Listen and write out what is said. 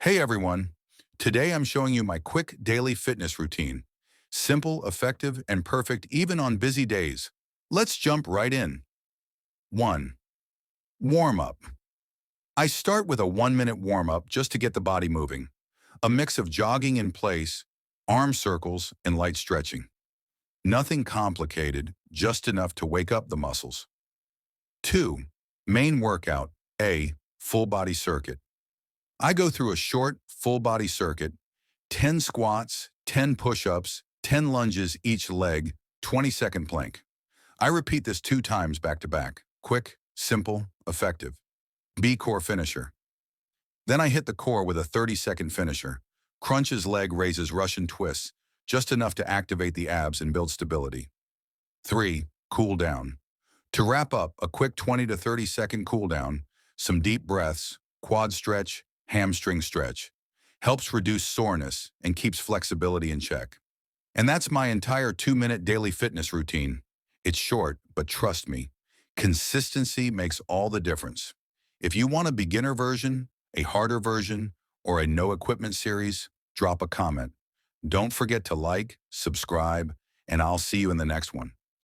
Hey everyone, today I'm showing you my quick daily fitness routine. Simple, effective, and perfect even on busy days. Let's jump right in. 1. Warm up. I start with a 1-minute warm up just to get the body moving. A mix of jogging in place, arm circles, and light stretching. Nothing complicated, just enough to wake up the muscles. 2. Main workout. A. Full body circuit. I go through a short, full body circuit, 10 squats, 10 push-ups, 10 lunges each leg, 20-second plank. I repeat this 2 times back to back. Quick, simple, effective. B core finisher. Then I hit the core with a 30-second finisher. Crunches leg raises Russian twists, just enough to activate the abs and build stability. 3. Cool down. To wrap up, a quick 20 to 30-second cool down, some deep breaths, quad stretch, hamstring stretch. Helps reduce soreness and keeps flexibility in check. And that's my entire 2-minute daily fitness routine. It's short, but trust me, consistency makes all the difference. If you want a beginner version, a harder version, or a no equipment series, drop a comment. Don't forget to like, subscribe, and I'll see you in the next one.